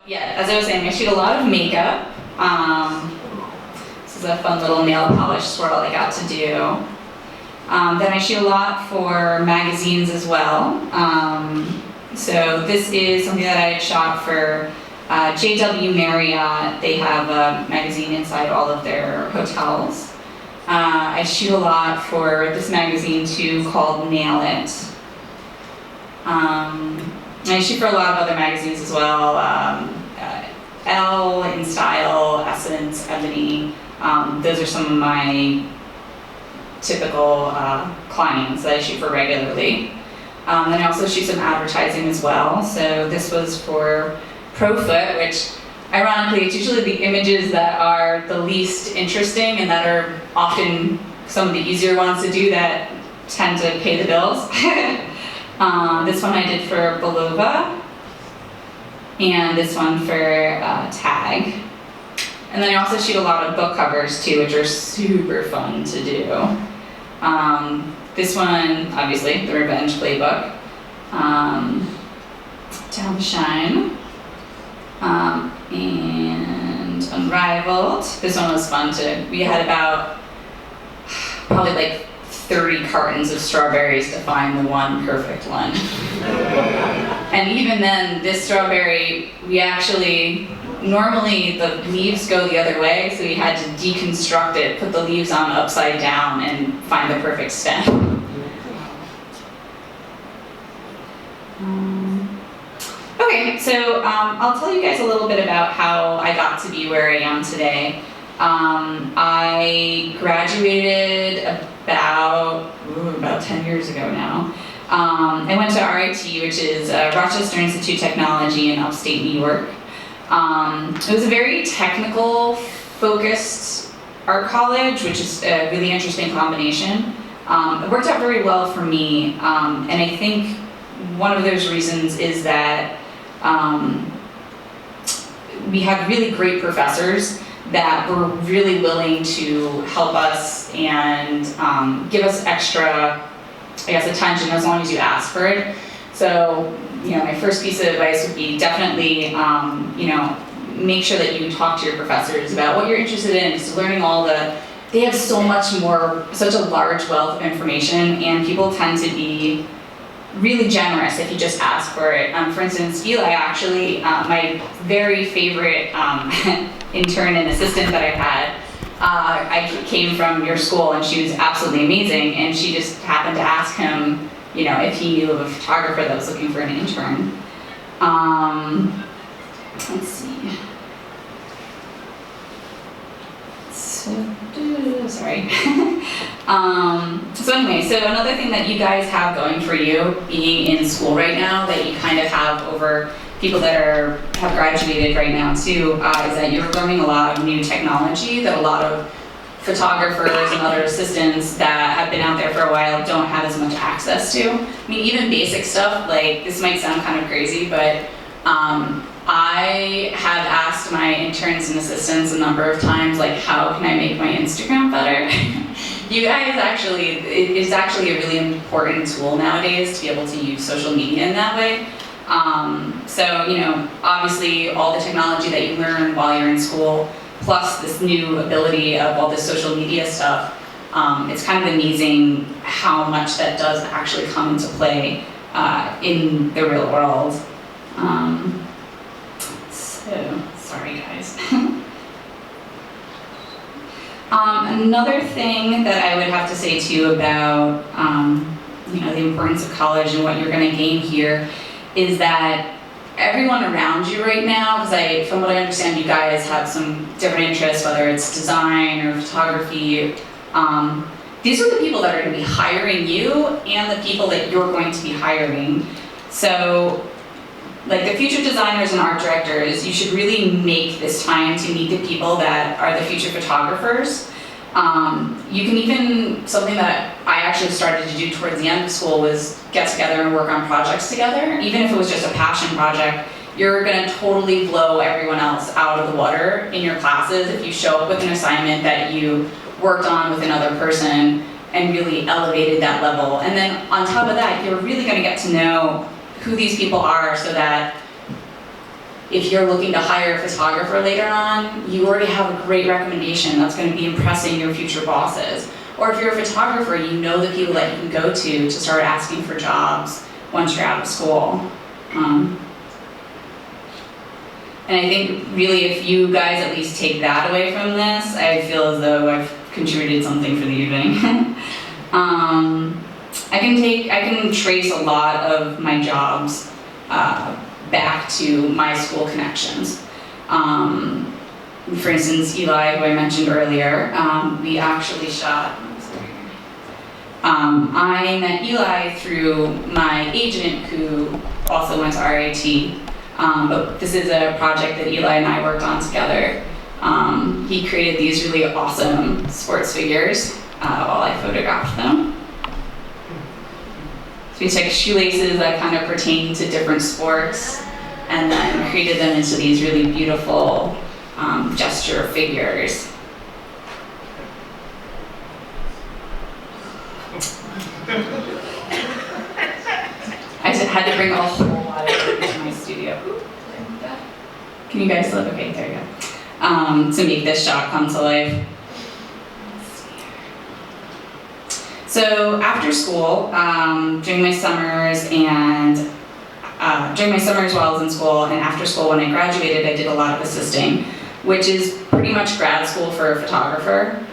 Yeah, as I was saying, I shoot a lot of makeup. This is a fun little nail polish swirl I got to do. Then I shoot a lot for magazines as well. So this is something that I had shot for JW Marriott. They have a magazine inside all of their hotels. I shoot a lot for this magazine too called Nail It. I shoot for a lot of other magazines as well. Elle, In Style, Essence, Ebony. Those are some of my typical clients that I shoot for regularly. Then I also shoot some advertising as well. So this was for ProFoot, which ironically, it's usually the images that are the least interesting and that are often some of the easier ones to do that tend to pay the bills. This one I did for Belova, and this one for Tag. And then I also shoot a lot of book covers too, which are super fun to do. This one, obviously, The Revenge Playbook. Down the Shine. And Unrivaled. This one was fun too. We had about probably like 30 cartons of strawberries to find the one perfect one. And even then, this strawberry, we actually, normally the leaves go the other way, so we had to deconstruct it, put the leaves on upside down, and find the perfect stem. Okay, so I'll tell you guys a little bit about how I got to be where I am today. I graduated about 10 years ago now. I went to RIT, which is Rochester Institute of Technology in upstate New York. It was a very technical focused art college, which is a really interesting combination. It worked out very well for me, and I think one of those reasons is that we had really great professors that were really willing to help us and give us extra, I guess, attention as long as you ask for it. So, my first piece of advice would be definitely, make sure that you talk to your professors about what you're interested in, just learning they have such a large wealth of information, and people tend to be really generous if you just ask for it. For instance, Eli actually, my very favorite intern and assistant that I've had, I came from your school and she was absolutely amazing, and she just happened to ask him, if he knew of a photographer that was looking for an intern. Let's see. Sorry. So anyway, so another thing that you guys have going for you being in school right now that you kind of have over people that have graduated right now too, is that you're learning a lot of new technology that a lot of photographers and other assistants that have been out there for a while don't have as much access to. I mean, even basic stuff, like this might sound kind of crazy, but I have asked my interns and assistants a number of times, like, how can I make my Instagram better? You guys it is actually a really important tool nowadays to be able to use social media in that way. So, obviously all the technology that you learn while you're in school, plus this new ability of all this social media stuff, it's kind of amazing how much that does actually come into play in the real world. So, sorry guys. Another thing that I would have to say to you about the importance of college and what you're going to gain here is that everyone around you right now, because from what I understand, you guys have some different interests, whether it's design or photography. These are the people that are going to be hiring you and the people that you're going to be hiring. So, like the future designers and art directors, you should really make this time to meet the people that are the future photographers. You can even, something that I actually started to do towards the end of school was get together and work on projects together. Even if it was just a passion project, you're gonna totally blow everyone else out of the water in your classes if you show up with an assignment that you worked on with another person and really elevated that level. And then on top of that, you're really gonna get to know who these people are so that if you're looking to hire a photographer later on, you already have a great recommendation that's going to be impressing your future bosses. Or if you're a photographer, you know the people that you can go to start asking for jobs once you're out of school. And I think really if you guys at least take that away from this, I feel as though I've contributed something for the evening. I can trace a lot of my jobs back to my school connections. For instance, Eli, who I mentioned earlier, we actually shot, I met Eli through my agent who also went to RIT, but this is a project that Eli and I worked on together. He created these really awesome sports figures while I photographed them. So we took shoelaces that kind of pertain to different sports and then created them into these really beautiful gesture figures. I had to bring a whole lot of it into my studio. Can you guys look? Okay, there you go. To make this shot come to life. So after school, during my summers while I was in school, and after school when I graduated, I did a lot of assisting, which is pretty much grad school for a photographer.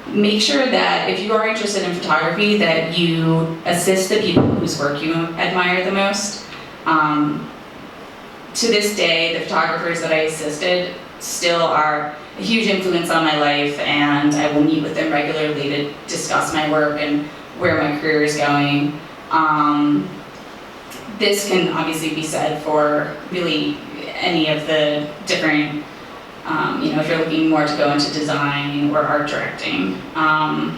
Make sure that if you are interested in photography, that you assist the people whose work you admire the most. To this day, the photographers that I assisted still are a huge influence on my life, and I will meet with them regularly to discuss my work and where my career is going. This can obviously be said for really any of the different, if you're looking more to go into design or art directing. And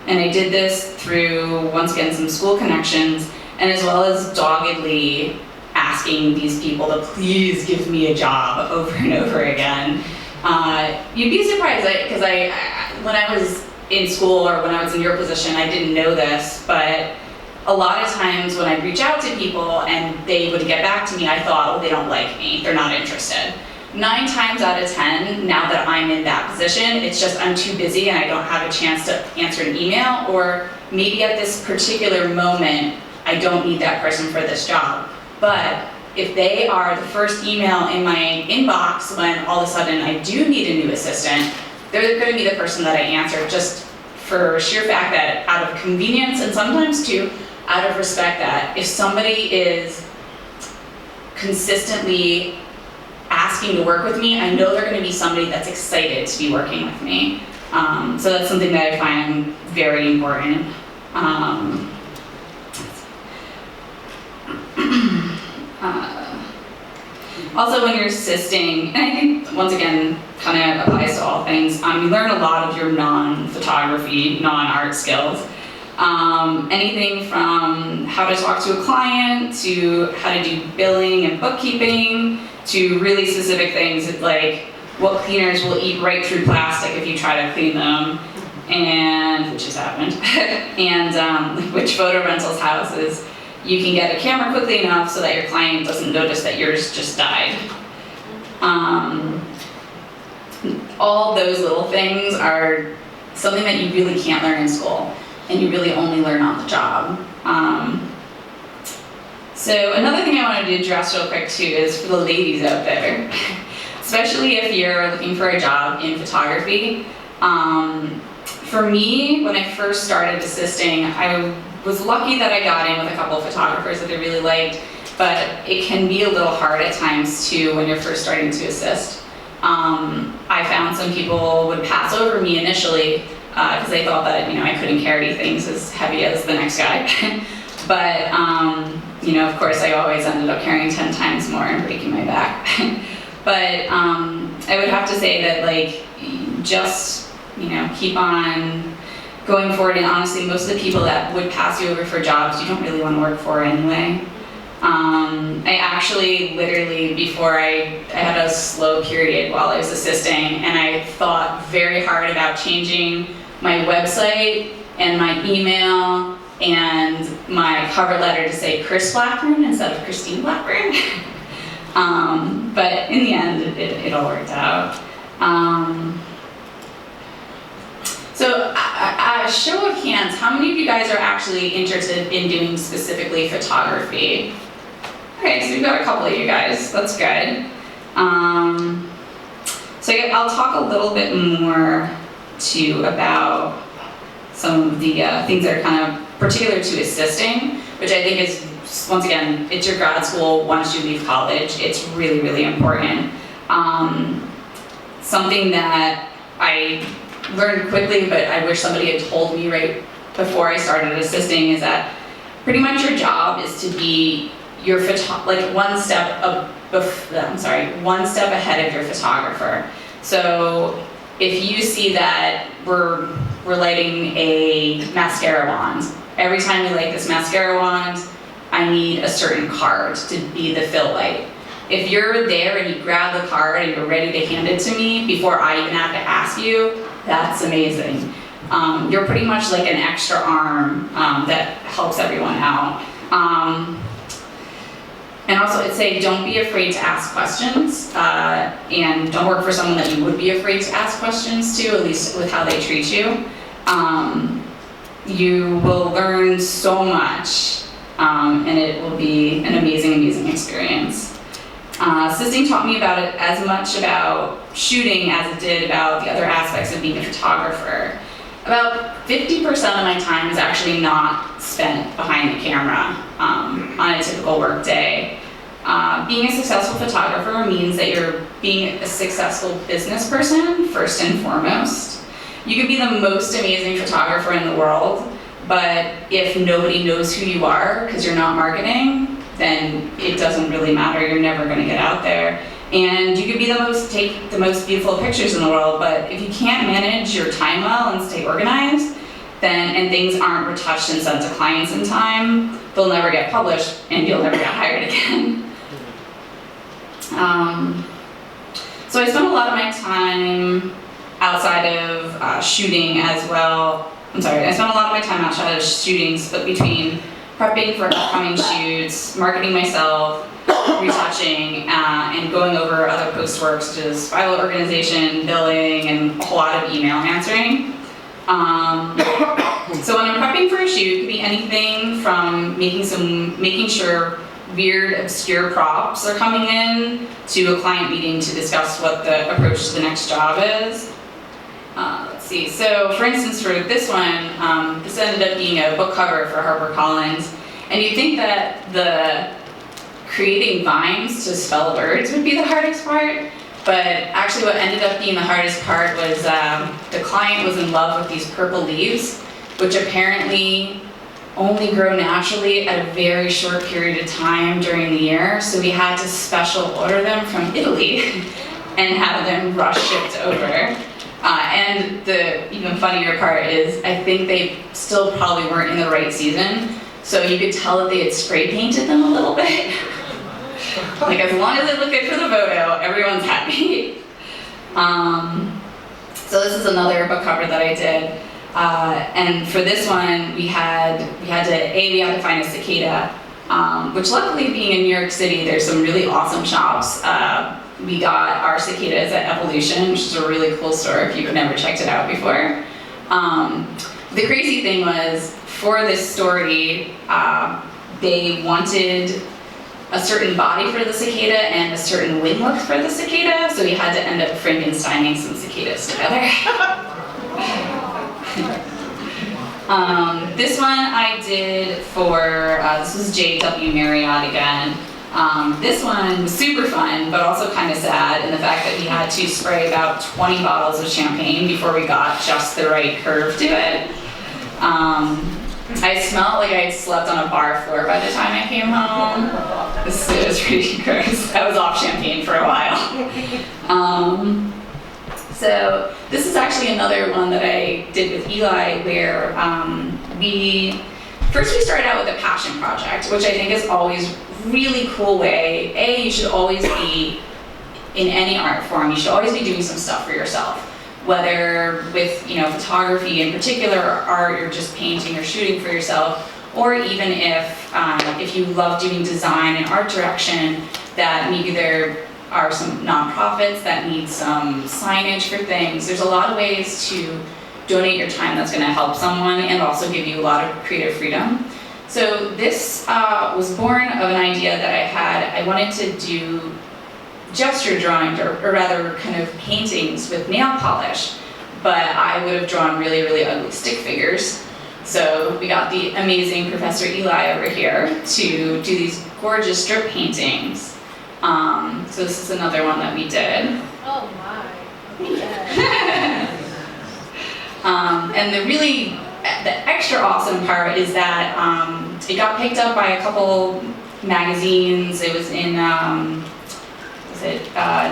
I did this through, once again, some school connections, and as well as doggedly asking these people to please give me a job over and over again. You'd be surprised, because when I was in school or when I was in your position, I didn't know this, but a lot of times when I reach out to people and they would get back to me, I thought, oh, they don't like me, they're not interested. 9 times out of 10, now that I'm in that position, it's just I'm too busy and I don't have a chance to answer an email, or maybe at this particular moment, I don't need that person for this job. But if they are the first email in my inbox when all of a sudden I do need a new assistant, they're going to be the person that I answer, just for sheer fact that out of convenience, and sometimes too out of respect, that if somebody is consistently asking to work with me, I know they're going to be somebody that's excited to be working with me. So that's something that I find very important. Also, when you're assisting, and I think, once again, kind of applies to all things, you learn a lot of your non-photography, non-art skills. Anything from how to talk to a client, to how to do billing and bookkeeping, to really specific things like what cleaners will eat right through plastic if you try to clean them, and which has happened, and which photo rentals houses you can get a camera quickly enough so that your client doesn't notice that yours just died. All those little things are something that you really can't learn in school, and you really only learn on the job. So another thing I wanted to address real quick too is for the ladies out there, especially if you're looking for a job in photography. For me, when I first started assisting, I was lucky that I got in with a couple of photographers that I really liked, but it can be a little hard at times too when you're first starting to assist. I found some people would pass over me initially because they thought that I couldn't carry things as heavy as the next guy. But of course I always ended up carrying 10 times more and breaking my back. But I would have to say that just keep on going forward, and honestly most of the people that would pass you over for jobs you don't really want to work for anyway. I actually literally, before I had a slow period while I was assisting, and I thought very hard about changing my website and my email and my cover letter to say Chris Blackburne instead of Christine Blackburne. But in the end, it all worked out. So, a show of hands, how many of you guys are actually interested in doing specifically photography? Okay, so we've got a couple of you guys, that's good. So I'll talk a little bit more too about some of the things that are kind of particular to assisting, which I think is, once again, it's your grad school once you leave college. It's really, really important. Something that I learned quickly, but I wish somebody had told me right before I started assisting, is that pretty much your job is to be your one step ahead of your photographer. So if you see that we're lighting a mascara wand, every time we light this mascara wand, I need a certain card to be the fill light. If you're there and you grab the card and you're ready to hand it to me before I even have to ask you, that's amazing. You're pretty much like an extra arm that helps everyone out. And also I'd say don't be afraid to ask questions, and don't work for someone that you would be afraid to ask questions to, at least with how they treat you. You will learn so much, and it will be an amazing, amazing experience. Assisting taught me about it as much about shooting as it did about the other aspects of being a photographer. About 50% of my time is actually not spent behind the camera on a typical work day. Being a successful photographer means that you're being a successful business person, first and foremost. You could be the most amazing photographer in the world, but if nobody knows who you are because you're not marketing, then it doesn't really matter. You're never going to get out there. And you could be take the most beautiful pictures in the world, but if you can't manage your time well and stay organized, and things aren't retouched and sent to clients in time, they'll never get published and you'll never get hired again. So I spent a lot of my time outside of shooting as well. I spent a lot of my time outside of shooting, split between prepping for upcoming shoots, marketing myself, retouching, and going over other post work such as file organization, billing, and a whole lot of email answering. So when I'm prepping for a shoot, it could be anything from making sure weird, obscure props are coming in to a client meeting to discuss what the approach to the next job is. Let's see, so for instance for this one, this ended up being a book cover for HarperCollins, and you'd think that the creating vines to spell words would be the hardest part, but actually what ended up being the hardest part was the client was in love with these purple leaves, which apparently only grow naturally at a very short period of time during the year, so we had to special order them from Italy and have them rush shipped over. And the even funnier part is I think they still probably weren't in the right season, so you could tell that they had spray painted them a little bit. Like as long as it looked good for the photo, everyone's happy. So this is another book cover that I did. And for this one, we had to find a cicada, which luckily being in New York City, there's some really awesome shops. We got our cicadas at Evolution, which is a really cool store if you've never checked it out before. The crazy thing was, for this story, they wanted a certain body for the cicada and a certain wing look for the cicada, so we had to end up Frankensteining some cicadas together. This one I did for, this was J.W. Marriott again. This one was super fun, but also kind of sad in the fact that we had to spray about 20 bottles of champagne before we got just the right curve to it. I smelled like I had slept on a bar floor by the time I came home. It was pretty gross. I was off champagne for a while. So this is actually another one that I did with Eli where we started out with a passion project, which I think is always really cool way. You should always be, in any art form, you should always be doing some stuff for yourself. Whether with photography in particular, or art, you're just painting or shooting for yourself, or even if you love doing design and art direction, that maybe there are some nonprofits that need some signage for things. There's a lot of ways to donate your time that's going to help someone and also give you a lot of creative freedom. So this was born of an idea that I had. I wanted to do gesture drawings, or rather kind of paintings with nail polish, but I would have drawn really, really ugly stick figures. So we got the amazing Professor Eli over here to do these gorgeous strip paintings. So this is another one that we did. Oh my. Yeah. And the extra awesome part is that it got picked up by a couple magazines. It was in,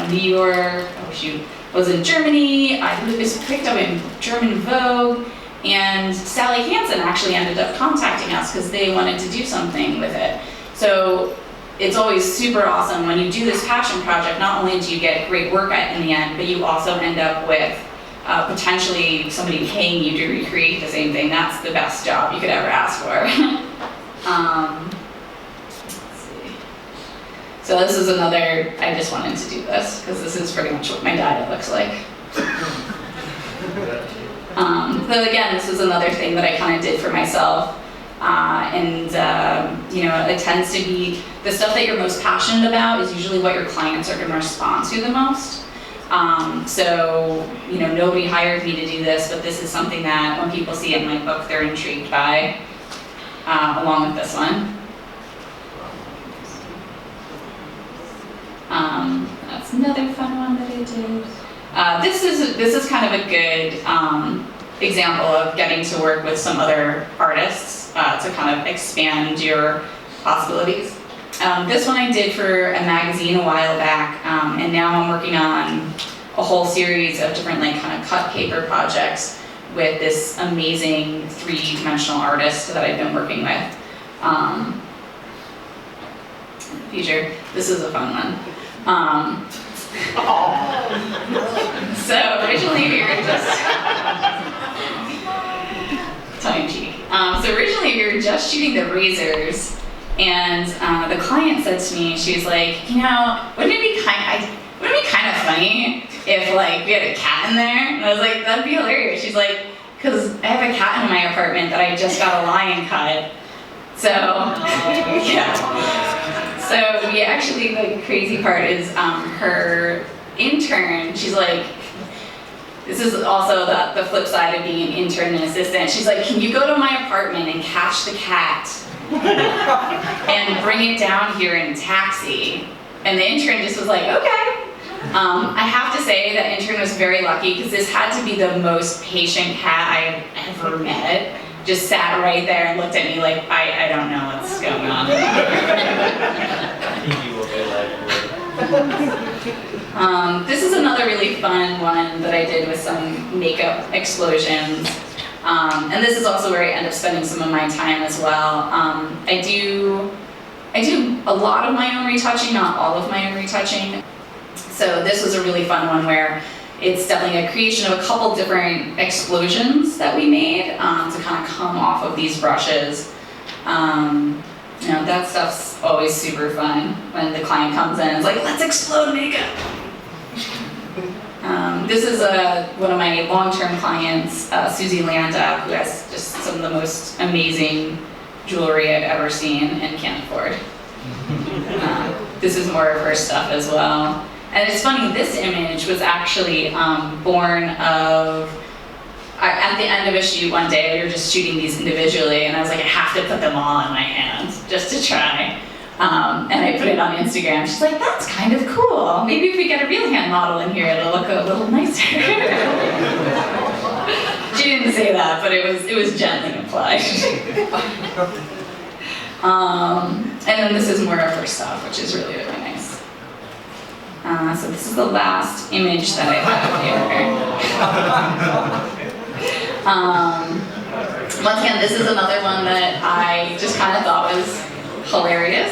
New York, oh shoot, it was in Germany. It was picked up in German Vogue. And Sally Hansen actually ended up contacting us because they wanted to do something with it. So it's always super awesome when you do this passion project. Not only do you get great work in the end, but you also end up with potentially somebody paying you to recreate the same thing. That's the best job you could ever ask for. Let's see. So this is another, I just wanted to do this because this is pretty much what my diet looks like. So again, this is another thing that I kind of did for myself. It tends to be the stuff that you're most passionate about is usually what your clients are going to respond to the most. Nobody hired me to do this, but this is something that when people see it in my book, they're intrigued by, along with this one. That's another fun one that I did. This is kind of a good example of getting to work with some other artists to kind of expand your possibilities. This one I did for a magazine a while back, and now I'm working on a whole series of different kind of cut paper projects with this amazing three-dimensional artist that I've been working with. Future, this is a fun one. So originally we were just tongue-in-cheek. So originally we were just shooting the razors, and the client said to me, she was like, wouldn't it be kind of funny if we had a cat in there? And I was like, that'd be hilarious. She's like, because I have a cat in my apartment that I just got a lion cut. So yeah. So actually the crazy part is her intern, she's like, this is also the flip side of being an intern and assistant. She's like, can you go to my apartment and catch the cat and bring it down here in a taxi? And the intern just was like, okay. I have to say that intern was very lucky because this had to be the most patient cat I have ever met. Just sat right there and looked at me like, I don't know what's going on. This is another really fun one that I did with some makeup explosions. And this is also where I end up spending some of my time as well. I do a lot of my own retouching, not all of my own retouching. So this was a really fun one where it's definitely a creation of a couple different explosions that we made to kind of come off of these brushes. That stuff's always super fun when the client comes in and is like, let's explode makeup. This is one of my long-term clients, Susie Landa, who has just some of the most amazing jewelry I've ever seen and can't afford. This is more of her stuff as well. And it's funny, this image was actually born of, at the end of a shoot one day, we were just shooting these individually, and I was like, I have to put them all in my hands, just to try. And I put it on Instagram. She's like, that's kind of cool. Maybe if we get a real hand model in here, it'll look a little nicer. She didn't say that, but it was gently implied. And then this is more of her stuff, which is really, really nice. So this is the last image that I have here. Once again, this is another one that I just kind of thought was hilarious.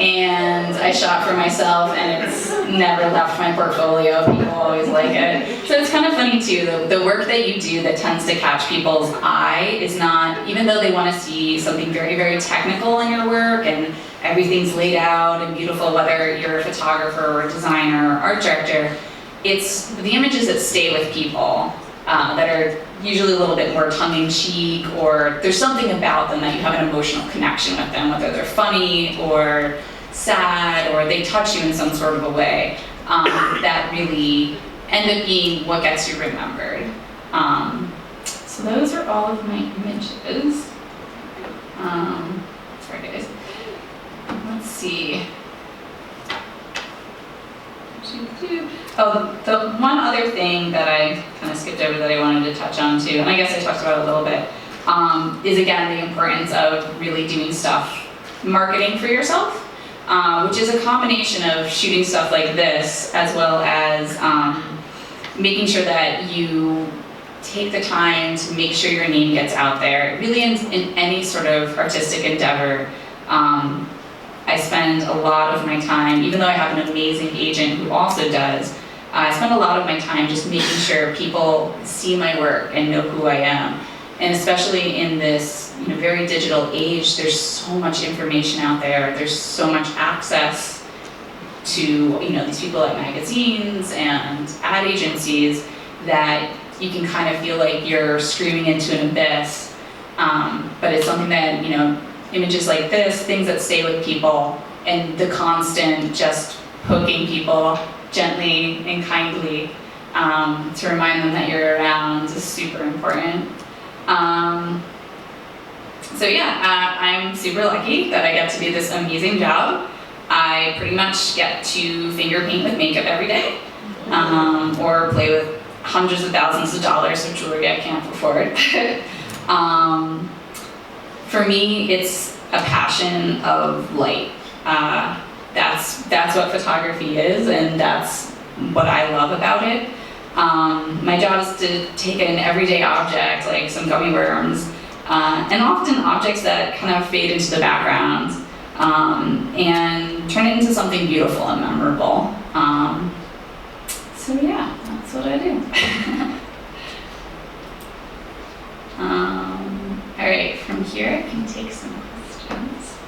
and I shot for myself, and it's never left my portfolio. People always like it. So it's kind of funny too, the work that you do that tends to catch people's eye is not, even though they want to see something very, very technical in your work and everything's laid out and beautiful, whether you're a photographer or a designer or art director, it's the images that stay with people that are usually a little bit more tongue-in-cheek, or there's something about them that you have an emotional connection with them, whether they're funny or sad or they touch you in some sort of a way, that really end up being what gets you remembered. So those are all of my images. Sorry guys. Let's see. Oh, the one other thing that I kind of skipped over that I wanted to touch on too, and I guess I talked about it a little bit, is again the importance of really doing stuff, marketing for yourself, which is a combination of shooting stuff like this, as well as making sure that you take the time to make sure your name gets out there. Really in any sort of artistic endeavor, I spend a lot of my time, even though I have an amazing agent who also does, I spend a lot of my time just making sure people see my work and know who I am. And especially in this very digital age, there's so much information out there. There's so much access to these people at magazines and ad agencies that you can kind of feel like you're screaming into an abyss. But it's something that, images like this, things that stay with people, and the constant just poking people gently and kindly to remind them that you're around is super important. So yeah, I'm super lucky that I get to do this amazing job. I pretty much get to finger paint with makeup every day, or play with hundreds of thousands of dollars of jewelry I can't afford. For me, it's a passion of light. That's what photography is, and that's what I love about it. My job is to take an everyday object, like some gummy worms, and often objects that kind of fade into the background, and turn it into something beautiful and memorable. So yeah, that's what I do. All right, from here I can take some questions.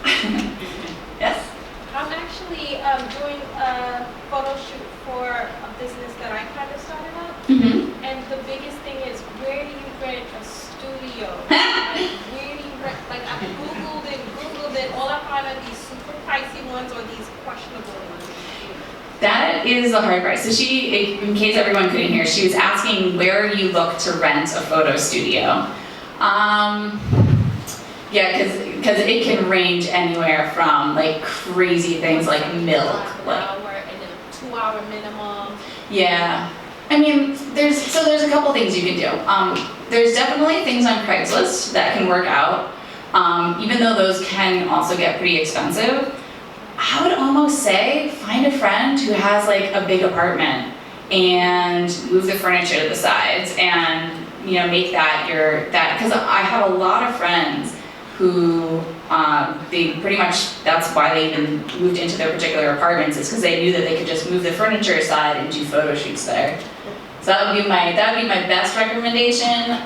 Yes? I'm actually doing a photo shoot for a business that I kind of started up. Mm-hmm. And the biggest thing is, where do you rent a studio? Like, where do you rent? Like, I Googled it. All I find are these super pricey ones or these questionable ones. That is the hard part. So she, in case everyone couldn't hear, she was asking where you look to rent a photo studio. Yeah, because it can range anywhere from like crazy things like milk, An hour and a 2-hour minimum. Yeah, I mean, there's a couple things you can do. There's definitely things on Craigslist that can work out, even though those can also get pretty expensive. I would almost say find a friend who has like a big apartment and move the furniture to the sides and make that because I have a lot of friends who they pretty much, that's why they even moved into their particular apartments, is because they knew that they could just move the furniture aside and do photo shoots there. So that would be my best recommendation.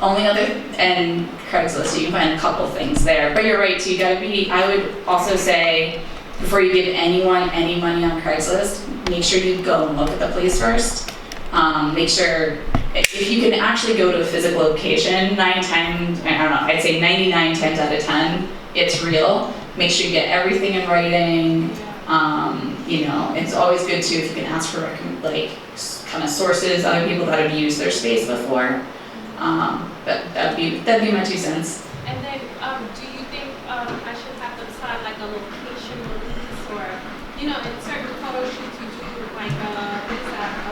Only other, and Craigslist, you can find a couple things there. But you're right too, I would also say, before you give anyone any money on Craigslist, make sure you go and look at the place first. Make sure, if you can actually go to a physical location, I'd say 99 times out of 10, it's real. Make sure you get everything in writing. It's always good too if you can ask for kind of sources, other people that have used their space before. But that'd be my 2 cents. And then, do you think I should have them sign like a location release, or in certain photo shoots you do like a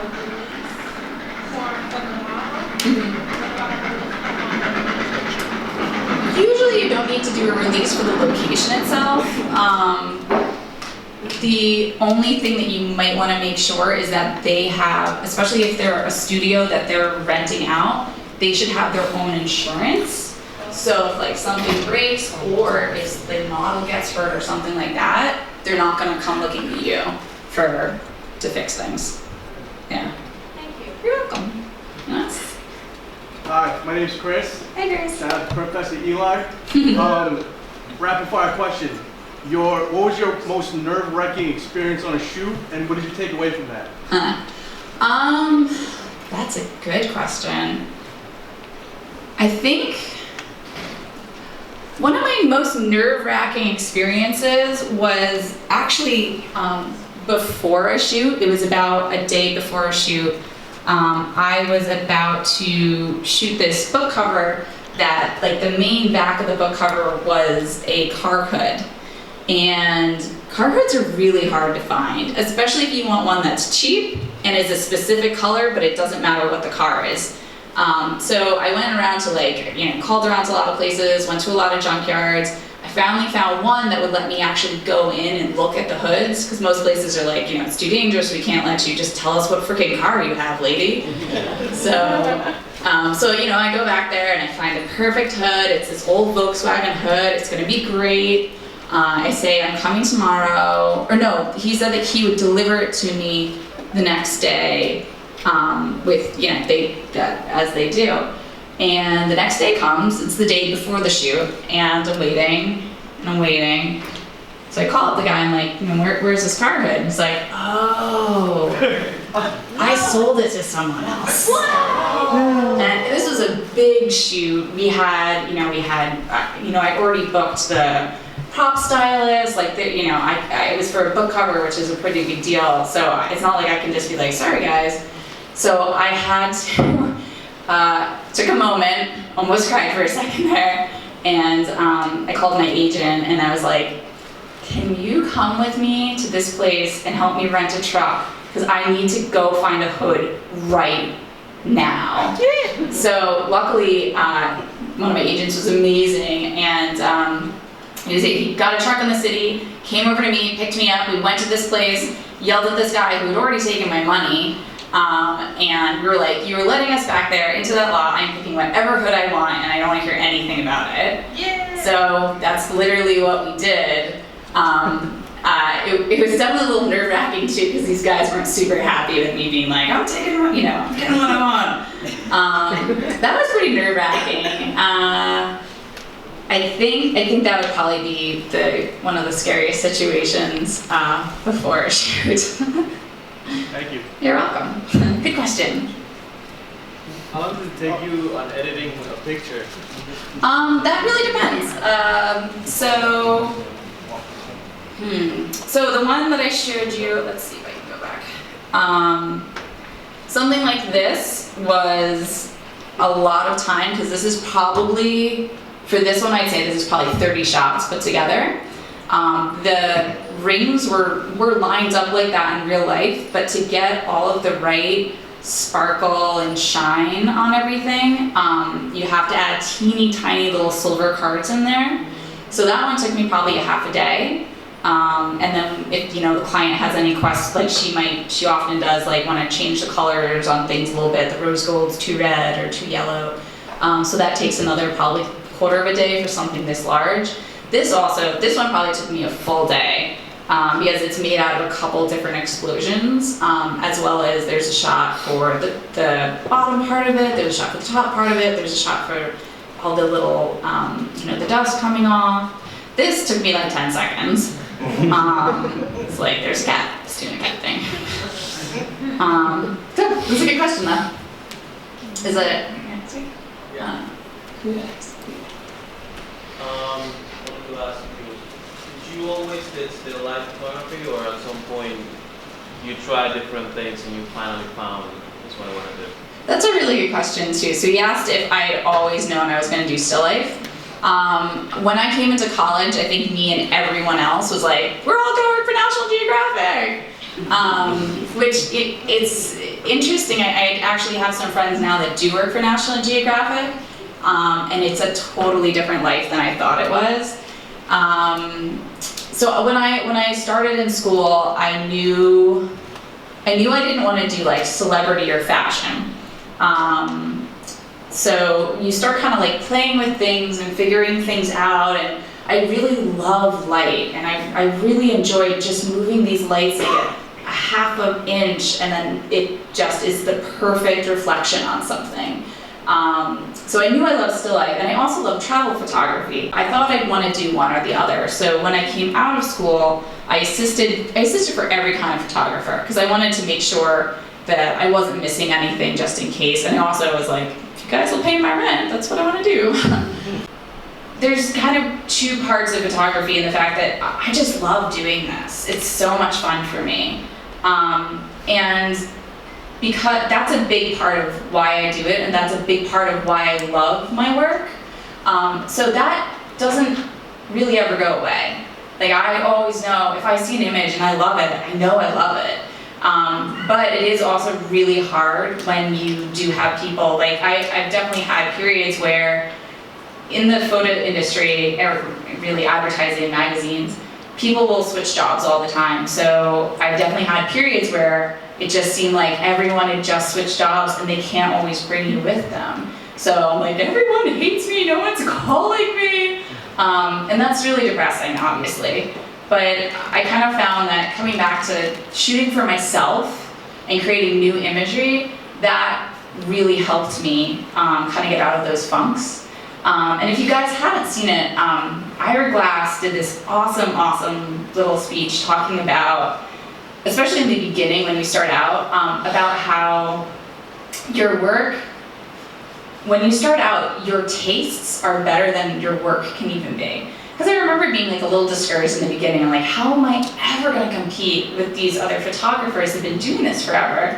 release form for the model? Usually you don't need to do a release for the location itself. The only thing that you might want to make sure is that they have, especially if they're a studio that they're renting out, they should have their own insurance. So if like something breaks or if the model gets hurt or something like that, they're not gonna come looking to you to fix things. Yeah. Thank you. You're welcome. Yes. Hi, my name's Chris. Hi, Grace. Professor Eli. Rapid fire question. What was your most nerve-wracking experience on a shoot, and what did you take away from that? That's a good question. I think one of my most nerve-wracking experiences was actually before a shoot. It was about a day before a shoot. I was about to shoot this book cover that, like, the main back of the book cover was a car hood. And car hoods are really hard to find, especially if you want one that's cheap and is a specific color, but it doesn't matter what the car is. So I went around to called around to a lot of places, went to a lot of junkyards. I finally found one that would let me actually go in and look at the hoods, because most places are like, it's too dangerous, we can't let you, just tell us what freaking car you have, lady. So I go back there and I find a perfect hood. It's this old Volkswagen hood. It's gonna be great. I say, I'm coming tomorrow, or no, he said that he would deliver it to me the next day, as they do. And the next day comes, it's the day before the shoot, and I'm waiting. So I call up the guy, I'm like, where's this car hood? He's like, oh, I sold it to someone else. And this was a big shoot. I already booked the prop stylist, it was for a book cover, which is a pretty big deal, so it's not like I can just be like, sorry guys. So I had to, took a moment, almost cried for a second there, and I called my agent and I was like, can you come with me to this place and help me rent a truck? Because I need to go find a hood right now. So luckily, one of my agents was amazing, and he got a truck in the city, came over to me, picked me up, we went to this place, yelled at this guy who had already taken my money, and we were like, you were letting us back there into that lot, I'm picking whatever hood I want, and I don't want to hear anything about it. Yeah. So that's literally what we did. It was definitely a little nerve-wracking too, because these guys weren't super happy with me being like, I'm taking what, I'm getting what I want. That was pretty nerve-wracking. I think that would probably be one of the scariest situations before a shoot. Thank you. You're welcome. Good question. How long does it take you on editing a picture? That really depends. So the one that I showed you, let's see if I can go back. Something like this was a lot of time, because this is probably, for this one I'd say this is probably 30 shots put together. The rings were lined up like that in real life, but to get all of the right sparkle and shine on everything, you have to add teeny tiny little silver cards in there. So that one took me probably a half a day. And then if the client has any questions, like she often does want to change the colors on things a little bit. The rose gold's too red or too yellow. So that takes another probably quarter of a day for something this large. This one probably took me a full day, because it's made out of a couple different explosions, as well as there's a shot for the bottom part of it, there's a shot for the top part of it, there's a shot for all the little, the dust coming off. This took me like 10 seconds. It's like there's a cat, it's doing a cat thing. So, that's a good question though. Is that it? Yeah. Who next? One of the last few. Did you always did still life photography, or at some point you tried different things and you finally found that's what I want to do? That's a really good question too. So he asked if I had always known I was going to do still life. When I came into college, I think me and everyone else was like, we're all going to work for National Geographic. Which it's interesting. I actually have some friends now that do work for National Geographic, and it's a totally different life than I thought it was. So when I started in school, I knew I didn't want to do like celebrity or fashion. So you start kind of like playing with things and figuring things out, and I really love light, and I really enjoy just moving these lights like a half an inch, and then it just is the perfect reflection on something. So I knew I loved still life, and I also love travel photography. I thought I'd want to do one or the other. So when I came out of school, I assisted for every kind of photographer, because I wanted to make sure that I wasn't missing anything just in case. And I also was like, if you guys will pay my rent, that's what I want to do. There's kind of two parts of photography in the fact that I just love doing this. It's so much fun for me. And because that's a big part of why I do it, and that's a big part of why I love my work. So that doesn't really ever go away. Like, I always know if I see an image and I love it, I know I love it. But it is also really hard when you do have people, like I've definitely had periods where in the photo industry, or really advertising magazines, people will switch jobs all the time. So I've definitely had periods where it just seemed like everyone had just switched jobs and they can't always bring you with them. So I'm like, everyone hates me, no one's calling me. And that's really depressing, obviously. But I kind of found that coming back to shooting for myself and creating new imagery, that really helped me kind of get out of those funks. And if you guys haven't seen it, Ira Glass did this awesome little speech talking about, especially in the beginning when you start out, about how your work, when you start out, your tastes are better than your work can even be. Because I remember being like a little discouraged in the beginning. I'm like, how am I ever going to compete with these other photographers who've been doing this forever?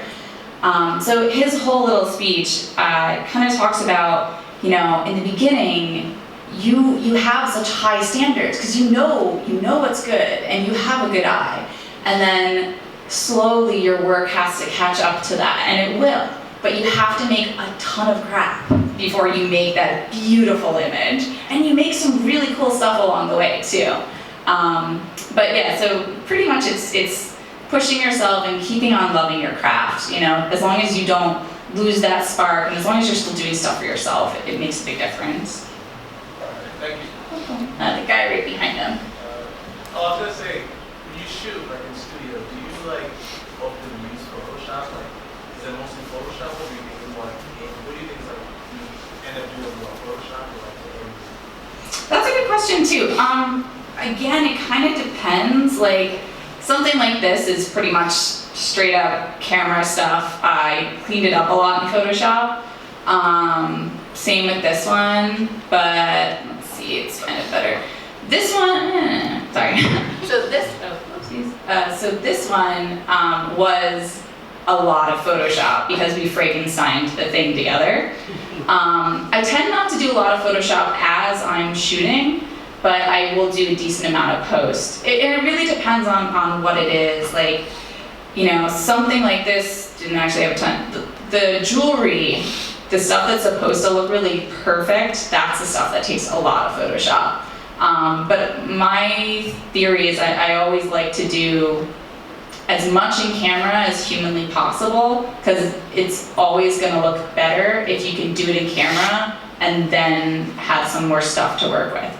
So his whole little speech kind of talks about, you know, in the beginning, you have such high standards because you know what's good and you have a good eye. And then slowly your work has to catch up to that, and it will. But you have to make a ton of crap before you make that beautiful image. And you make some really cool stuff along the way too. But yeah, so pretty much it's pushing yourself and keeping on loving your craft, you know, as long as you don't lose that spark, and as long as you're still doing stuff for yourself, it makes a big difference. Thank you. The guy right behind him. I was gonna say, when you shoot like in studio, do you like often use Photoshop? Like, is it mostly Photoshop, or do you think it's more like what do you think is like you end up doing more Photoshop or like? That's a good question too. Again, it kind of depends. Like something like this is pretty much straight up camera stuff. I cleaned it up a lot in Photoshop. Same with this one, but let's see, it's kind of better. This one, sorry. So this one was a lot of Photoshop because we Frankensteined the thing together. I tend not to do a lot of Photoshop as I'm shooting, but I will do a decent amount of post. And it really depends on what it is. Like, you know, something like this didn't actually have a ton. The jewelry, the stuff that's supposed to look really perfect, that's the stuff that takes a lot of Photoshop. But my theory is I always like to do as much in camera as humanly possible, because it's always going to look better if you can do it in camera and then have some more stuff to work with.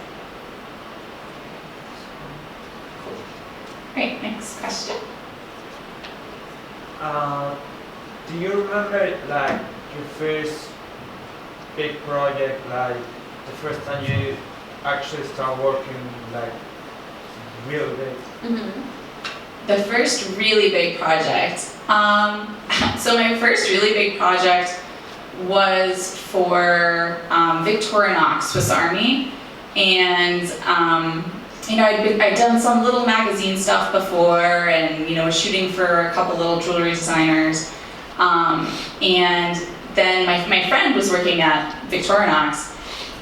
Great, next question. Do you remember like your first big project, like the first time you actually start working like real big? Mm-hmm. The first really big project. So my first really big project was for Victorinox, Swiss Army, and you know, I'd done some little magazine stuff before, and you know, was shooting for a couple little jewelry designers, and then my friend was working at Victorinox,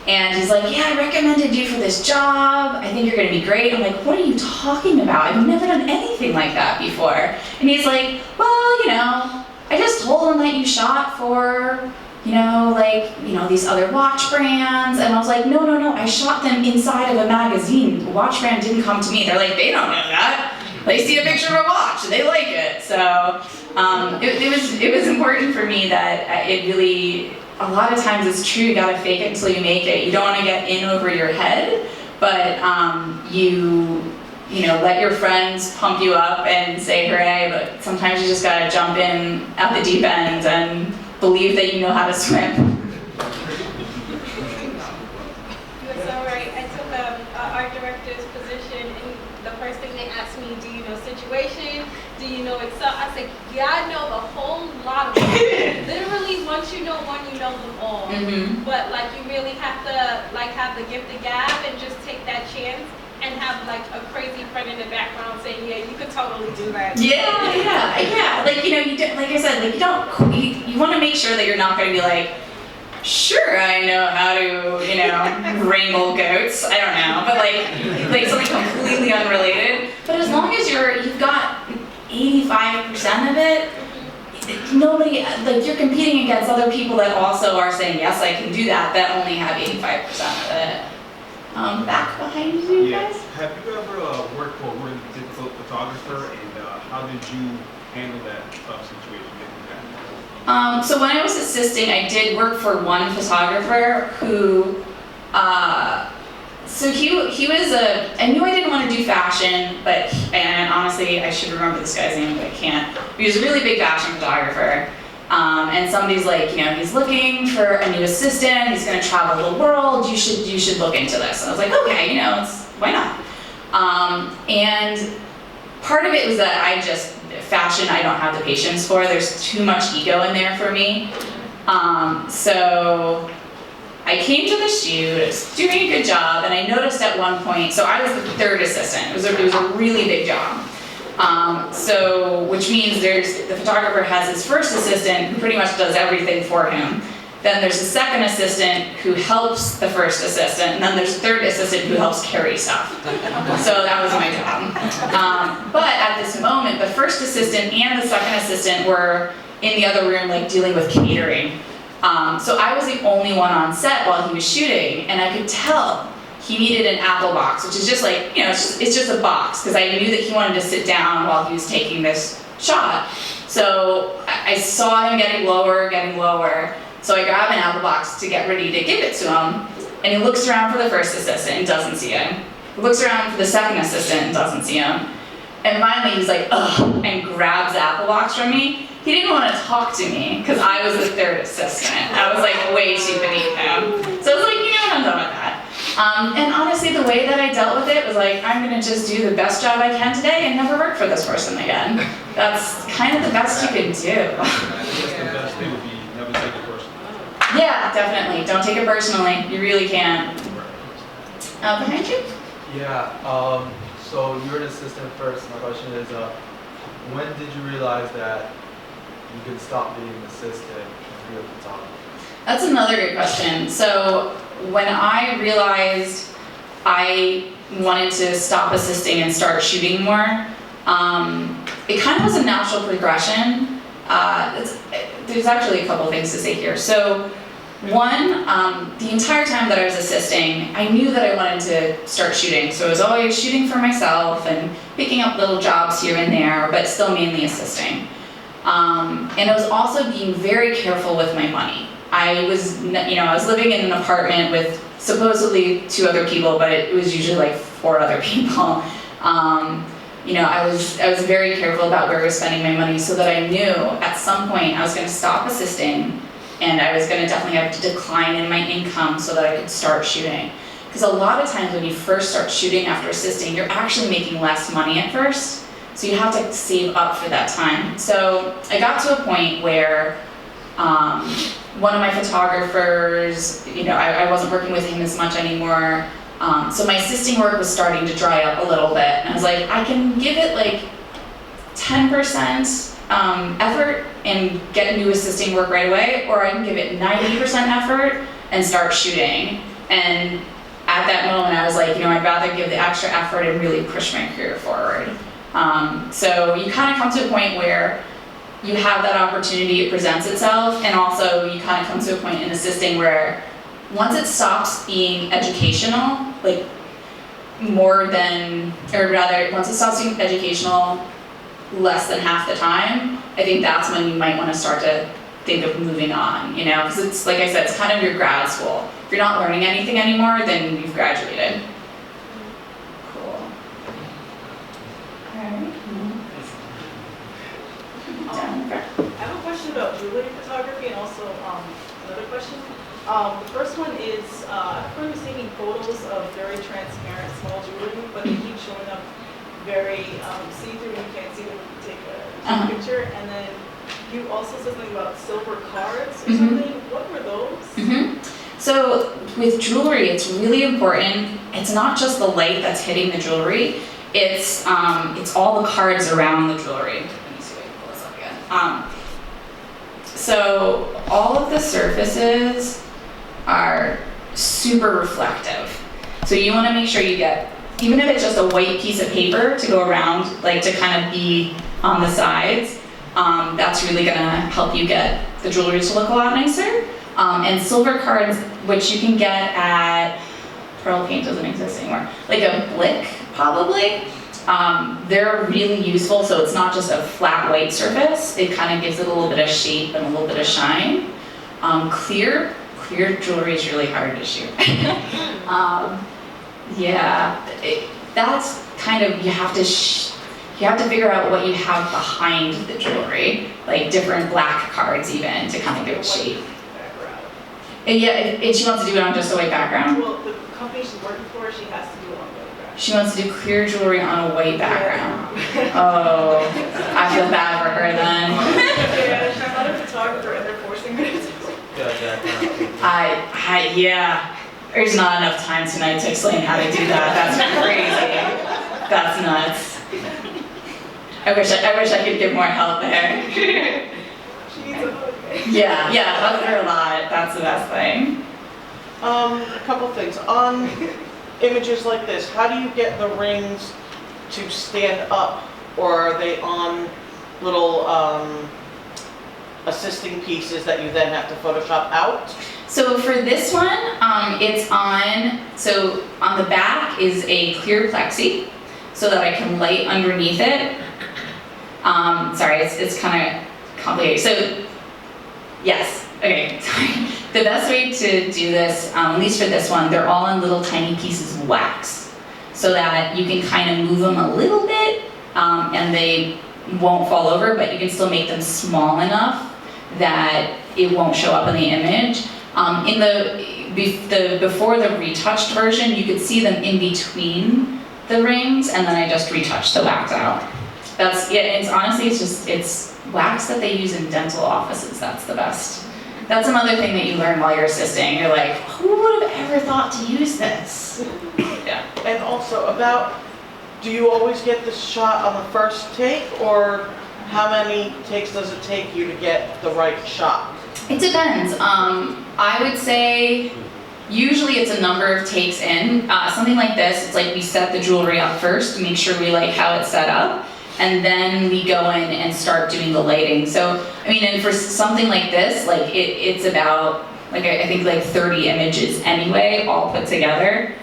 and he's like, yeah, I recommended you for this job, I think you're gonna be great. I'm like, what are you talking about? I've never done anything like that before. And he's like, well, you know, I just told him that you shot for, you know, like, you know, these other watch brands. And I was like, no, I shot them inside of a magazine. The watch brand didn't come to me. They're like, they don't know that. They see a picture of a watch, they like it. So it was important for me that it really a lot of times it's true, you gotta fake it until you make it. You don't wanna get in over your head, but you know, let your friends pump you up and say hooray, but sometimes you just gotta jump in at the deep end and believe that you know how to swim. That's all right. I took art director's position, and the first thing they asked me, do you know situation? Do you know Excel? I said, yeah, I know the whole lot of them. Literally, once you know one, you know them all. But like, you really have to like have the gift of gab and just take that chance and have like a crazy friend in the background saying, yeah, you could totally do that. Yeah. Like, you know, you don't, like I said, like you want to make sure that you're not going to be like, sure, I know how to, you know, wrangle goats. I don't know, but like something completely unrelated. But as long as you've got 85% of it, nobody, like you're competing against other people that also are saying, yes, I can do that, that only have 85% of it. Back behind you guys? Have you ever worked for a really difficult photographer, and how did you handle that tough situation? So when I was assisting, I did work for one photographer who, so he was I knew I didn't want to do fashion, and honestly, I should remember this guy's name, but I can't. He was a really big fashion photographer. And somebody's like, you know, he's looking for a new assistant, he's gonna travel the world, you should look into this. And I was like, okay, you know, why not? And part of it was that fashion I don't have the patience for. There's too much ego in there for me. So I came to the shoot, I was doing a good job, and I noticed at one point, so I was the third assistant. It was a really big job. So, which means the photographer has his first assistant who pretty much does everything for him. Then there's a second assistant who helps the first assistant, and then there's a third assistant who helps carry stuff. So that was my job. But at this moment, the first assistant and the second assistant were in the other room, like dealing with catering. So I was the only one on set while he was shooting, and I could tell he needed an apple box, which is just like, you know, it's just a box, because I knew that he wanted to sit down while he was taking this shot. So I saw him getting lower. So I grab an apple box to get ready to give it to him, and he looks around for the first assistant and doesn't see him. He looks around for the second assistant and doesn't see him. And finally he's like, ugh, and grabs the apple box from me. He didn't want to talk to me because I was the third assistant. I was like way too beneath him. So I was like, you know what, I'm done with that. And honestly, the way that I dealt with it was like, I'm gonna just do the best job I can today and never work for this person again. That's kind of the best you can do. I guess the best thing would be never take it personally. Yeah, definitely. Don't take it personally. You really can't. Behind you? Yeah, so you're an assistant first. My question is, when did you realize that you could stop being an assistant and be a photographer? That's another good question. So when I realized I wanted to stop assisting and start shooting more, it kind of was a natural progression. There's actually a couple things to say here. So one, the entire time that I was assisting, I knew that I wanted to start shooting. So I was always shooting for myself and picking up little jobs here and there, but still mainly assisting. And I was also being very careful with my money. I was living in an apartment with supposedly 2 other people, but it was usually like 4 other people. I was very careful about where I was spending my money so that I knew at some point I was going to stop assisting and I was going to definitely have to decline in my income so that I could start shooting. Because a lot of times when you first start shooting after assisting, you're actually making less money at first. So you have to save up for that time. So I got to a point where one of my photographers, I wasn't working with him as much anymore. So my assisting work was starting to dry up a little bit. And I was like, I can give it like 10% effort and get new assisting work right away, or I can give it 90% effort and start shooting. And at that moment I was like, I'd rather give the extra effort and really push my career forward. So you kind of come to a point where you have that opportunity, it presents itself, and also you kind of come to a point in assisting where once it stops being educational, once it stops being educational less than half the time, I think that's when you might want to start to think of moving on, you know, because it's, like I said, it's kind of your grad school. If you're not learning anything anymore, then you've graduated. Cool. Alright. I have a question about jewelry photography and also another question. The first one is, I've been receiving photos of very transparent small jewelry, but they keep showing up very see-through and you can't see them when you take a picture. And then you also said something about silver cards or something. What were those? So with jewelry, it's really important. It's not just the light that's hitting the jewelry. It's all the cards around the jewelry. Let me see if I can pull this up again. So all of the surfaces are super reflective. So you want to make sure you get, even if it's just a white piece of paper to go around, like to kind of be on the sides, that's really going to help you get the jewelry to look a lot nicer. And silver cards, which you can get at, pearl paint doesn't exist anymore, like a Blick probably. They're really useful, so it's not just a flat white surface. It kind of gives it a little bit of shape and a little bit of shine. Clear jewelry is really hard to shoot. That's kind of, you have to figure out what you have behind the jewelry, like different black cards even, to kind of give it shape. And if she wants to do it on just a white background. Well, the company she's working for, she has to do it on white background. She wants to do clear jewelry on a white background. Oh, I feel bad for her then. Yeah, she's not a photographer and they're forcing her to do it. Yeah. There's not enough time tonight to explain how to do that. That's crazy. That's nuts. I wish I could give more help there. She needs a hug. Yeah, hug her a lot. That's the best thing. A couple things. On images like this, how do you get the rings to stand up, or are they on little assisting pieces that you then have to Photoshop out? So for this one, it's on the back is a clear plexi so that I can light underneath it. Sorry, it's kind of complicated. So, yes, okay, sorry. The best way to do this, at least for this one, they're all in little tiny pieces of wax so that you can kind of move them a little bit and they won't fall over, but you can still make them small enough that it won't show up in the image. In the before the retouched version, you could see them in between the rings, and then I just retouched the wax out. That's it. It's honestly, it's wax that they use in dental offices. That's the best. That's another thing that you learn while you're assisting. You're like, who would have ever thought to use this? Yeah. And also do you always get this shot on the first take, or how many takes does it take you to get the right shot? It depends. I would say usually it's a number of takes in. Something like this, it's like we set the jewelry up first to make sure we like how it's set up, and then we go in and start doing the lighting. So, I mean, and for something like this, like it's about, like I think like 30 images anyway, all put together.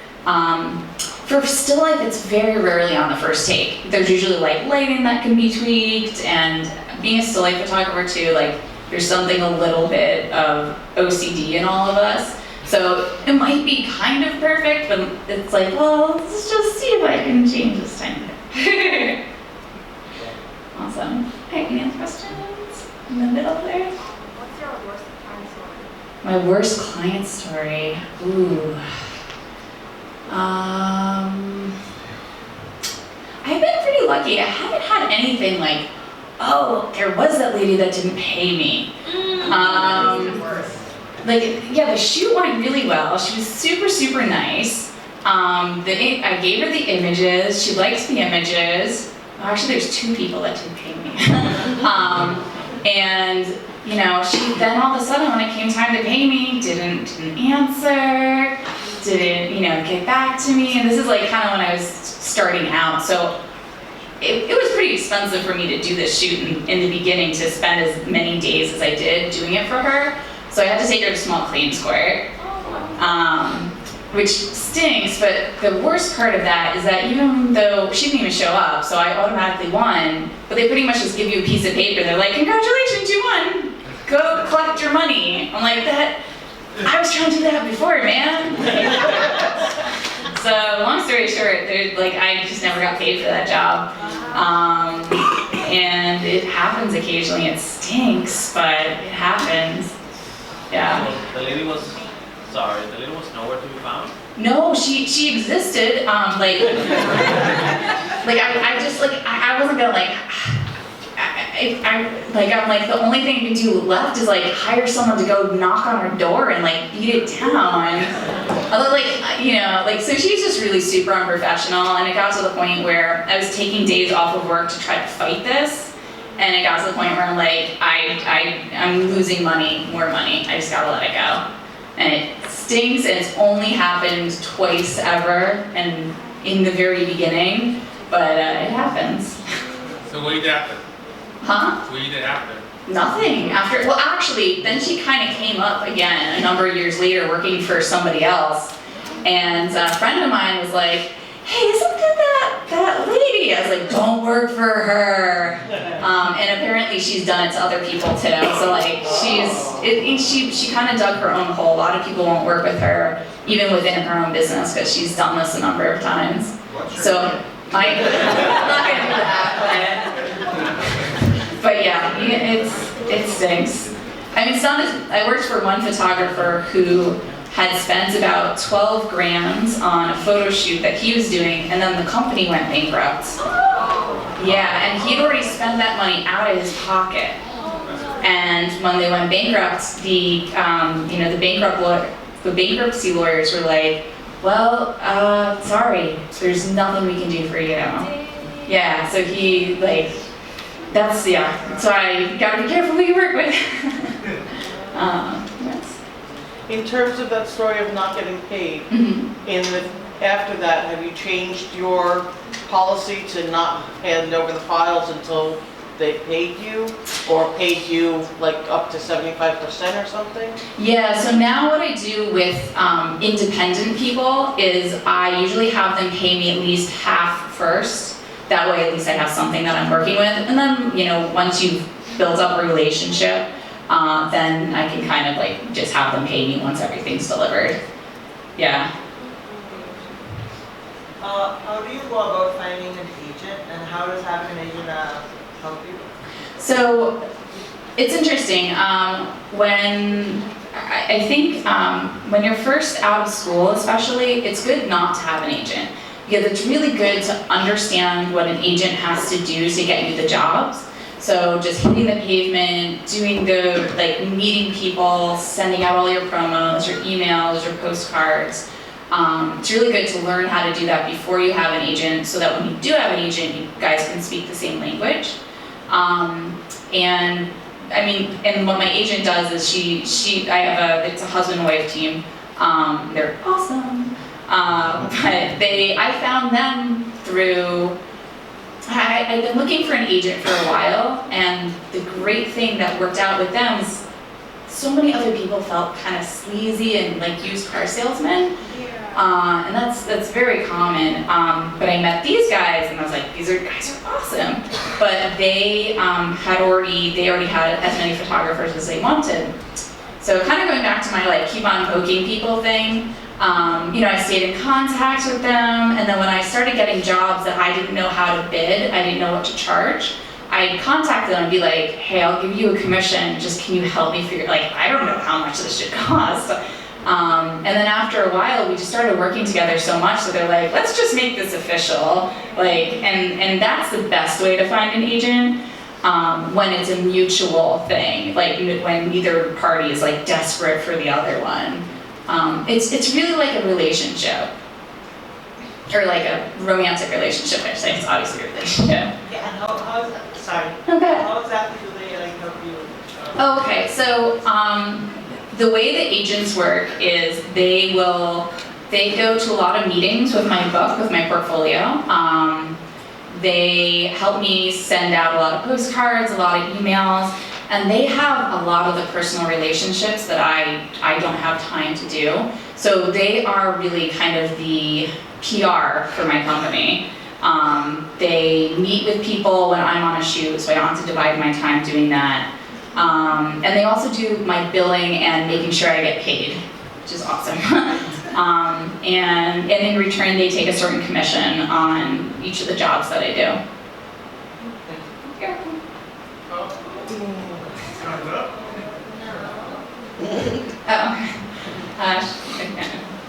For still life, it's very rarely on the first take. There's usually like lighting that can be tweaked, and being a still life photographer too, like there's something a little bit of OCD in all of us. So it might be kind of perfect, but it's like, well, let's just see if I can change this tiny bit. Awesome. Okay, any other questions? In the middle there? What's your worst client story? My worst client story. Ooh. I've been pretty lucky. I haven't had anything like, oh, there was that lady that didn't pay me. The shoot went really well. She was super, super nice. I gave her the images. She liked the images. Actually, there's 2 people that didn't pay me. And you know, she then all of a sudden, when it came time to pay me, didn't answer, didn't get back to me. And this is like kind of when I was starting out, so it was pretty expensive for me to do this shoot in the beginning, to spend as many days as I did doing it for her. So I had to take her to small claims court, which stinks. But the worst part of that is that even though she didn't even show up, so I automatically won. But they pretty much just give you a piece of paper. They're like, "Congratulations, you won." go collect your money. I'm like, I was trying to do that before, man. So long story short, I just never got paid for that job. And it happens occasionally. It stinks, but it happens. Yeah. So the lady was nowhere to be found? No, she existed. I wasn't gonna I'm like, the only thing you can do left is hire someone to go knock on her door and beat it down. So she's just really super unprofessional, and it got to the point where I was taking days off of work to try to fight this, and it got to the point where I'm like, I'm losing more money. I just gotta let it go. And it stinks, and it's only happened twice ever, and in the very beginning, but it happens. So what you did after? Huh? What you did after? Nothing. Actually, then she kind of came up again a number of years later working for somebody else. And a friend of mine was like, hey, isn't that lady? I was like, don't work for her. And apparently she's done it to other people too. So she kind of dug her own hole. A lot of people won't work with her, even within her own business, because she's done this a number of times. So I'm not gonna do that, but yeah, it stinks. I mean, I worked for one photographer who had spent about 12 grand on a photo shoot that he was doing, and then the company went bankrupt. Yeah, and he'd already spent that money out of his pocket. And when they went bankrupt, the bankruptcy lawyers were like, well, sorry, there's nothing we can do for you. Yeah, so so I gotta be careful who you work with. Yes. In terms of that story of not getting paid, after that, have you changed your policy to not hand over the files until they paid you, or paid you up to 75% or something? Yeah, so now what I do with independent people is I usually have them pay me at least half first. That way at least I have something that I'm working with. And then, once you've built up a relationship, then I can kind of just have them pay me once everything's delivered. Yeah. How do you go about finding an agent, and how does having an agent help you? So it's interesting. When you're first out of school, especially, it's good not to have an agent, because it's really good to understand what an agent has to do to get you the jobs. So just hitting the pavement, doing meeting people, sending out all your promos, your emails, your postcards. It's really good to learn how to do that before you have an agent, so that when you do have an agent, you guys can speak the same language. And what my agent does is it's a husband and wife team. They're awesome. But I found them through, I've been looking for an agent for a while, and the great thing that worked out with them is so many other people felt kind of sleazy and used car salesmen. And that's very common. But I met these guys, and I was like, these guys are awesome. But they already had as many photographers as they wanted. So kind of going back to my keep on poking people thing, I stayed in contact with them, and then when I started getting jobs that I didn't know how to bid, I didn't know what to charge, I'd contact them and be like, hey, I'll give you a commission, just can you help me figure, I don't know how much this should cost. And then after a while, we just started working together so much that they're like, let's just make this official. And that's the best way to find an agent, when it's a mutual thing, when neither party is desperate for the other one. It's really like a relationship, or a romantic relationship, I should say. It's obviously a relationship. Yeah, and how is that? Sorry. Okay. How exactly do they help you? Oh, okay, so the way the agents work is they go to a lot of meetings with my book, with my portfolio. They help me send out a lot of postcards, a lot of emails, and they have a lot of the personal relationships that I don't have time to do. So they are really kind of the PR for my company. They meet with people when I'm on a shoot, so I don't have to divide my time doing that. And they also do my billing and making sure I get paid, which is awesome. And in return, they take a certain commission on each of the jobs that I do. You're welcome. Time's up. Oh,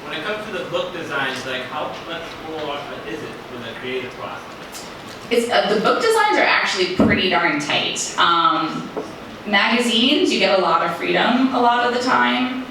When it comes to the book designs, like how much more is it from the creative process? It's, the book designs are actually pretty darn tight. Magazines, you get a lot of freedom a lot of the time.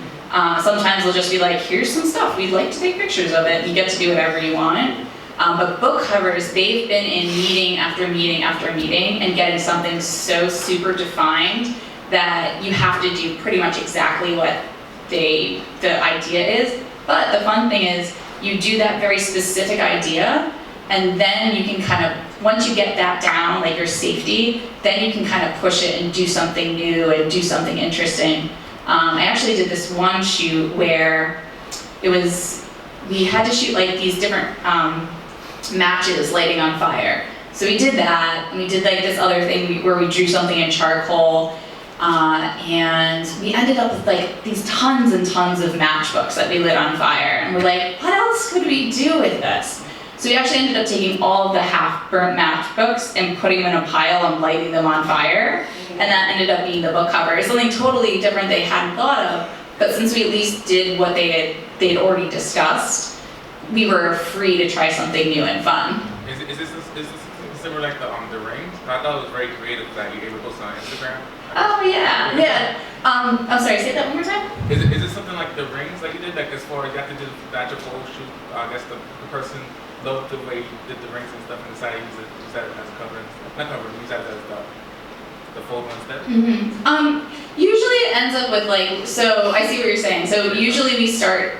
Sometimes they'll just be like, here's some stuff, we'd like to take pictures of it. You get to do whatever you want. But book covers, they've been in meeting after meeting after meeting and getting something so super defined that you have to do pretty much exactly what the idea is. But the fun thing is, you do that very specific idea, and then you can kind of, once you get that down, like your safety, then you can kind of push it and do something new and do something interesting. I actually did this one shoot where it was, we had to shoot like these different matches lighting on fire. So we did that, and we did like this other thing where we drew something in charcoal, and we ended up with like these tons and tons of matchbooks that we lit on fire. And we're like, what else could we do with this? So we actually ended up taking all of the half-burnt matchbooks and putting them in a pile and lighting them on fire. And that ended up being the book cover. It's something totally different they hadn't thought of, but since we at least did what they'd already discussed, we were free to try something new and fun. Is this similar like the rings? I thought it was very creative that you were able to post on Instagram. Oh yeah, yeah. I'm sorry, say that one more time? Is it something like the rings that you did? Like as far as you have to do the actual photo shoot, I guess the person loved the way you did the rings and stuff and decided to use that as a cover and stuff. Not cover, use that as the photo instead? Usually it ends up with like, so I see what you're saying. So usually we start,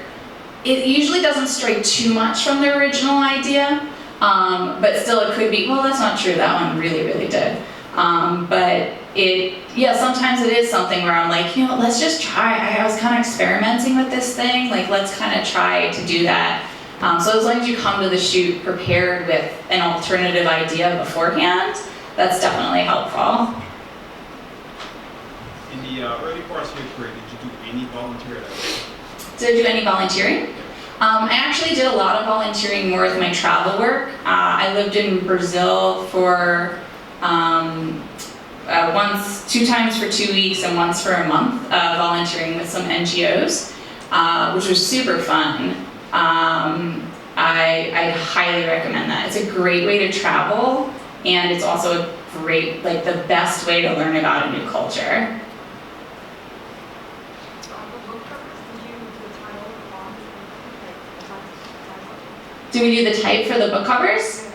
it usually doesn't stray too much from the original idea, but still it could be, well that's not true, that one really, really did. But yeah, sometimes it is something where I'm like, you know, let's just try. I was kind of experimenting with this thing, like let's kind of try to do that. So as long as you come to the shoot prepared with an alternative idea beforehand, that's definitely helpful. In the early parts of your career, did you do any volunteer at all? Did I do any volunteering? I actually did a lot of volunteering more with my travel work. I lived in Brazil for two times for 2 weeks and once for a month, volunteering with some NGOs, which was super fun. I highly recommend that. It's a great way to travel, and it's also a great, like the best way to learn about a new culture. Do we do the type for the book covers?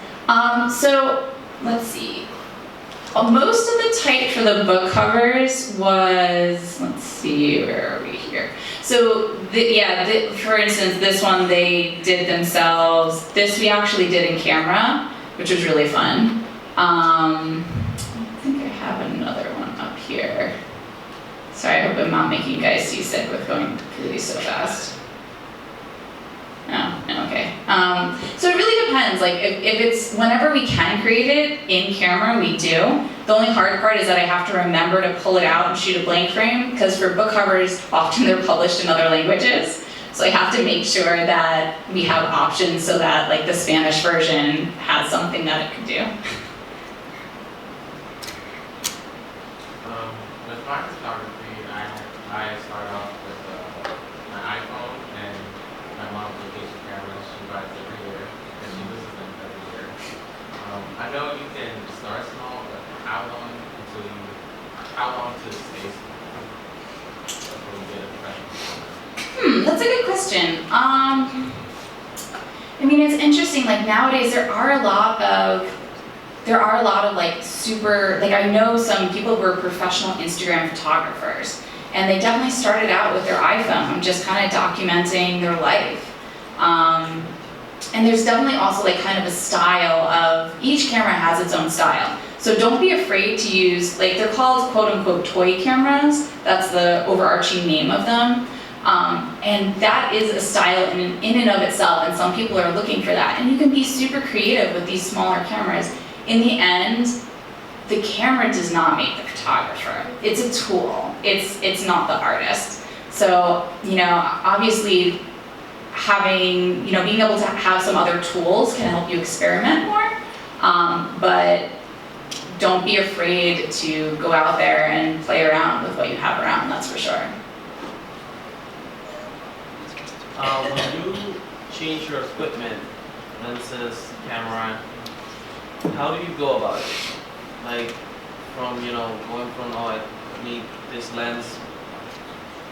So let's see. Most of the type for the book covers was, let's see, where are we here? So for instance, this one they did themselves. This we actually did in camera, which was really fun. I think I have another one up here. Sorry, I hope I'm not making you guys seasick with going really so fast. No, okay. So it really depends. Like if it's whenever we can create it in camera, we do. The only hard part is that I have to remember to pull it out and shoot a blank frame, because for book covers, often they're published in other languages. So I have to make sure that we have options so that like the Spanish version has something that it could do. With my photography, I started off with my iPhone and my mom's vacation camera. She buys every year, and she uses them every year. I know you can start small, but how long to stay small before you get a professional? That's a good question. I mean, it's interesting. Like nowadays, there are a lot of like super, like I know some people who are professional Instagram photographers, and they definitely started out with their iPhone, just kind of documenting their life. And there's definitely also like kind of a style of, each camera has its own style. So don't be afraid to use, like they're called quote unquote toy cameras. That's the overarching name of them. And that is a style in and of itself, and some people are looking for that. And you can be super creative with these smaller cameras. In the end, the camera does not make the photographer. It's a tool. It's not the artist. So, obviously having, being able to have some other tools can help you experiment more. But don't be afraid to go out there and play around with what you have around, that's for sure. When you change your equipment, lenses, camera, how do you go about it? Like from, going from, oh, I need this lens,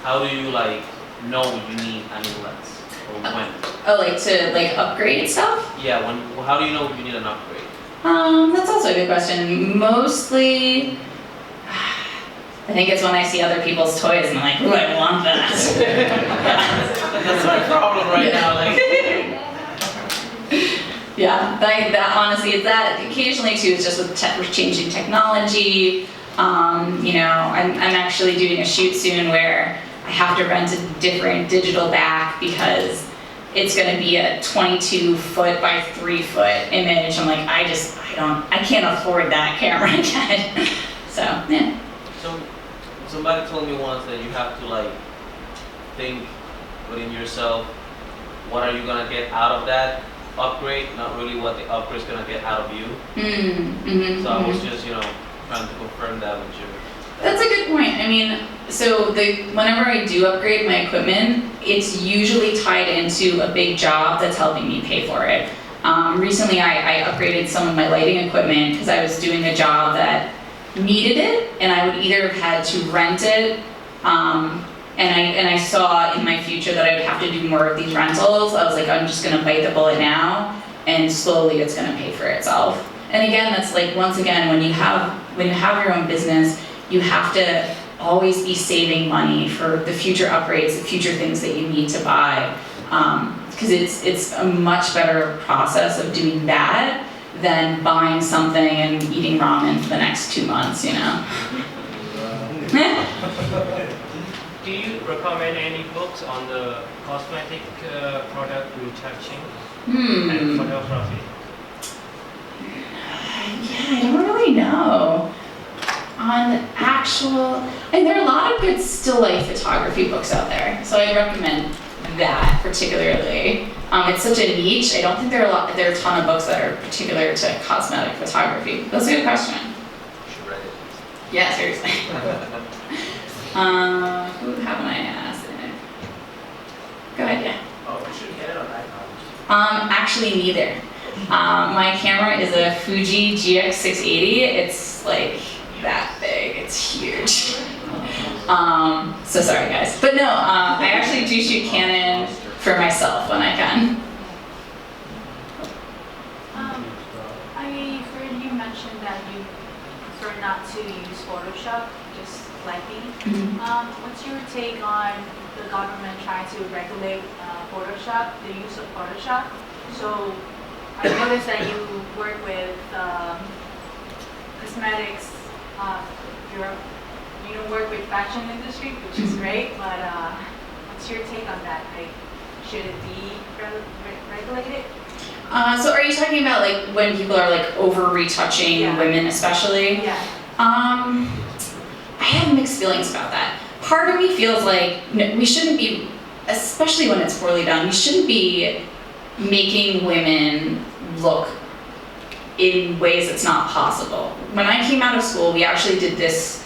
how do you know you need a new lens? Or when? Oh, to upgrade stuff? Yeah, how do you know you need an upgrade? That's also a good question. Mostly, I think it's when I see other people's toys and I'm like, ooh, I want that. That's my problem right now. Yeah, that honestly, it's that. Occasionally too, it's just with changing technology. I'm actually doing a shoot soon where I have to rent a different digital back because it's going to be a 22-foot by 3-foot image. I'm like, I can't afford that camera yet. So, yeah. So, somebody told me once that you have to think within yourself, what are you going to get out of that upgrade, not really what the upgrade is going to get out of you. So I was just, trying to confirm that with you. That's a good point. I mean, so whenever I do upgrade my equipment, it's usually tied into a big job that's helping me pay for it. Recently, I upgraded some of my lighting equipment because I was doing a job that needed it, and I would either have had to rent it, and I saw in my future that I would have to do more of these rentals. I was like, I'm just going to bite the bullet now, and slowly it's going to pay for itself. And again, that's once again, when you have your own business, you have to always be saving money for the future upgrades, the future things that you need to buy, because it's a much better process of doing that than buying something and eating ramen for the next 2 months, Do you recommend any books on the cosmetic product retouching and photography? Yeah, I don't really know. And there are a lot of good still life photography books out there, so I recommend that particularly. It's such a niche. I don't think there are a ton of books that are particular to cosmetic photography. That's a good question. You should write it. Yeah, seriously. Who haven't I asked? Go ahead, yeah. Oh, you should get it on iPhone. Actually neither. My camera is a Fuji GX680. It's like that big. It's huge. So sorry guys. But no, I actually do shoot Canon for myself when I can. I heard you mention that you prefer not to use Photoshop, just lighting. What's your take on the government trying to regulate Photoshop, the use of Photoshop? So I noticed that you work with cosmetics, you work with fashion industry, which is great, but what's your take on that? Should it be regulated? So are you talking about when people are over retouching women especially? Yeah. I have mixed feelings about that. Part of me feels like we shouldn't be, especially when it's poorly done, we shouldn't be making women look in ways that's not possible. When I came out of school, we actually did this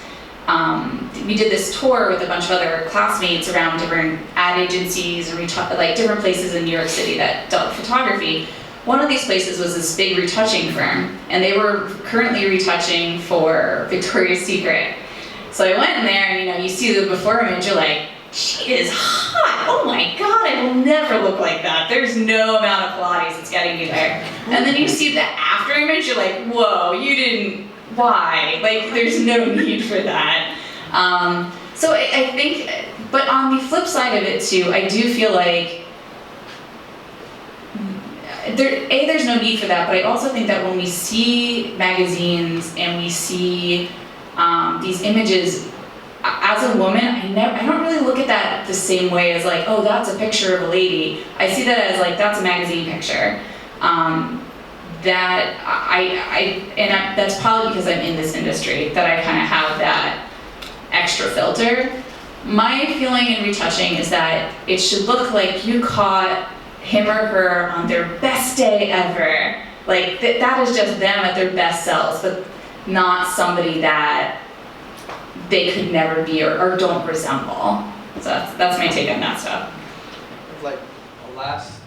tour with a bunch of other classmates around different ad agencies and different places in New York City that dealt with photography. One of these places was this big retouching firm, and they were currently retouching for Victoria's Secret. So I went in there, and you see the before image, you're like, she is hot. Oh my God, I will never look like that. There's no amount of Pilates that's getting me there. And then you see the after image, you're like, whoa, you didn't, why? There's no need for that. So I think, but on the flip side of it too, I do feel like, there's no need for that, but I also think that when we see magazines and we see these images, as a woman, I don't really look at that the same way as oh, that's a picture of a lady. I see that as that's a magazine picture. that that's probably because I'm in this industry that I kind of have that extra filter. My feeling in retouching is that it should look like you caught him or her on their best day ever. Like that is just them at their best selves, but not somebody that they could never be or don't resemble. So that's my take on that stuff. Like a last